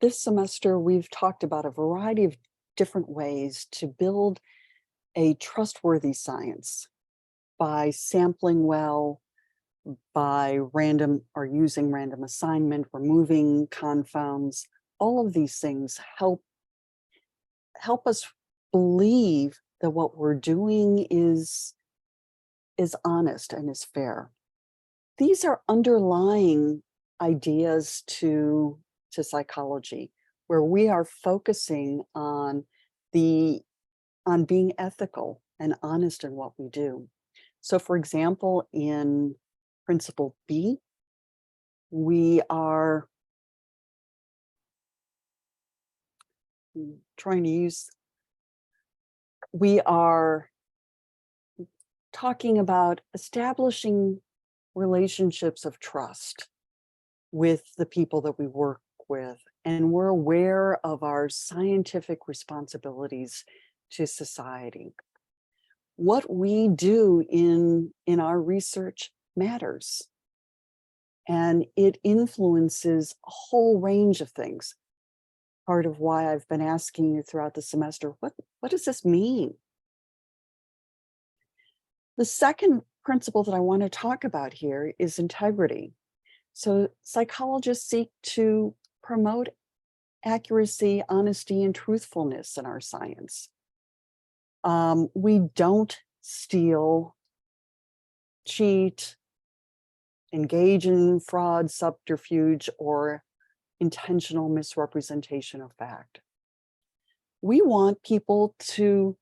This semester, we've talked about a variety of different ways to build a trustworthy science by sampling well, by random or using random assignment, removing confounds. All of these things help us believe that what we're doing is honest and is fair. These are underlying ideas to psychology, where we are focusing on being ethical and honest in what we do. So for example, in principle B, we are we are talking about establishing relationships of trust with the people that we work with, and we're aware of our scientific responsibilities to society. What we do in our research matters, and it influences a whole range of things. Part of why I've been asking you throughout the semester, what does this mean? The second principle that I want to talk about here is integrity. So psychologists seek to promote accuracy, honesty, and truthfulness in our science. We don't steal, cheat, engage in fraud, subterfuge, or intentional misrepresentation of fact. We want people to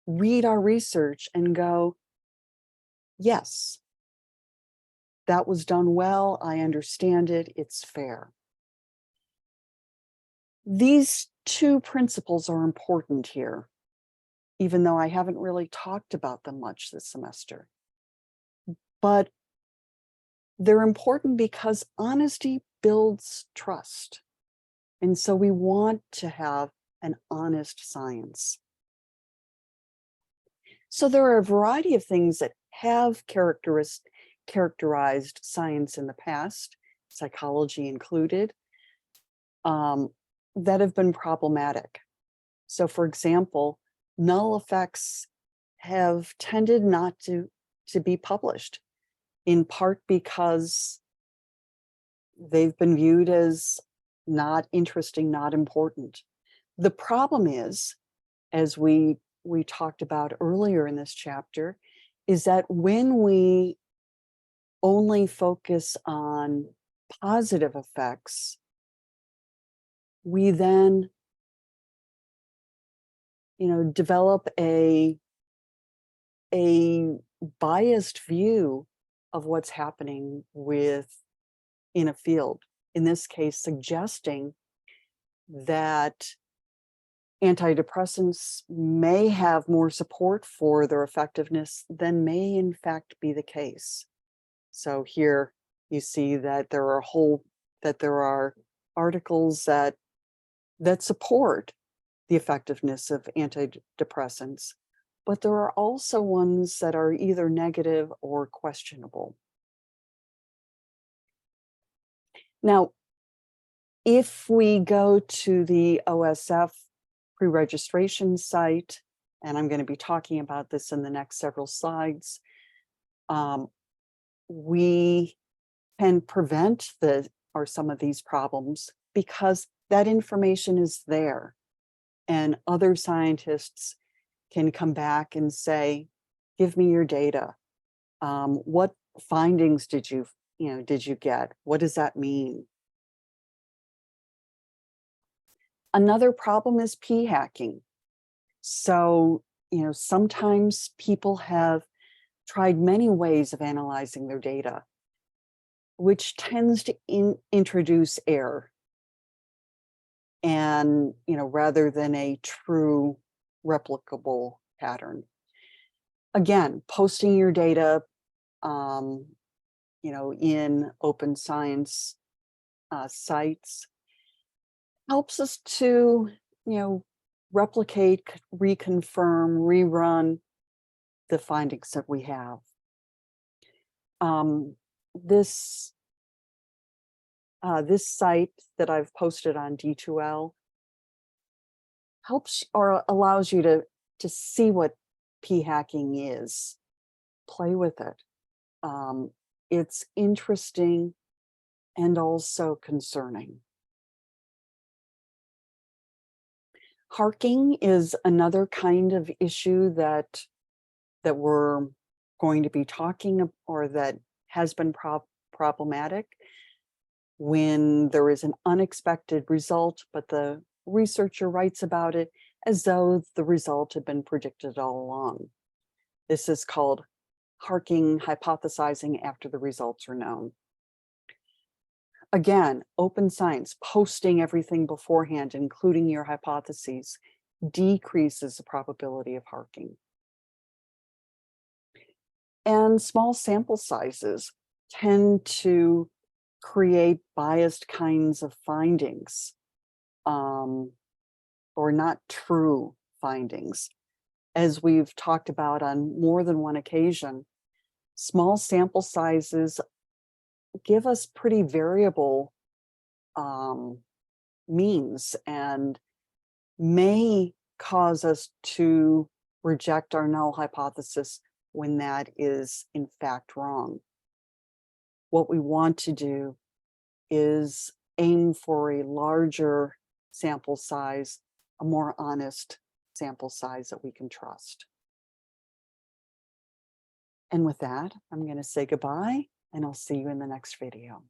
read our research and go, yes, that was done well, I understand it, it's fair. These two principles are important here, even though I haven't really talked about them much this semester. But they're important because honesty builds trust. And so we want to have an honest science. So there are a variety of things that have characterized science in the past, psychology included, that have been problematic. So for example, null effects have tended not to be published, in part because they've been viewed as not interesting, not important. The problem is, as we talked about earlier in this chapter, is that when we only focus on positive effects, we then develop a biased view of what's happening in a field. In this case, suggesting that antidepressants may have more support for their effectiveness than may in fact be the case. So here you see that there are articles that support the effectiveness of antidepressants, but there are also ones that are either negative or questionable. Now, if we go to the OSF pre-registration site, and I'm going to be talking about this in the next several slides, we can prevent some of these problems because that information is there, and other scientists can come back and say, give me your data. What findings did you get? What does that mean? Another problem is p-hacking. So, sometimes people have tried many ways of analyzing their data, which tends to introduce error. And, rather than a true replicable pattern. Again, posting your data, in open science sites helps us to, replicate, reconfirm, rerun the findings that we have. This This site that I've posted on D2L helps or allows you to see what p-hacking is, play with it. It's interesting and also concerning. Harking is another kind of issue that we're going to be talking or that has been problematic when there is an unexpected result, but the researcher writes about it as though the result had been predicted all along. This is called harking, hypothesizing after the results are known. Again, open science, posting everything beforehand, including your hypotheses, decreases the probability of harking. And small sample sizes tend to create biased kinds of findings, or not true findings. As we've talked about on more than one occasion, small sample sizes give us pretty variable means and may cause us to reject our null hypothesis when that is in fact wrong. What we want to do is aim for a larger sample size, a more honest sample size that we can trust. And with that, I'm going to say goodbye, and I'll see you in the next video.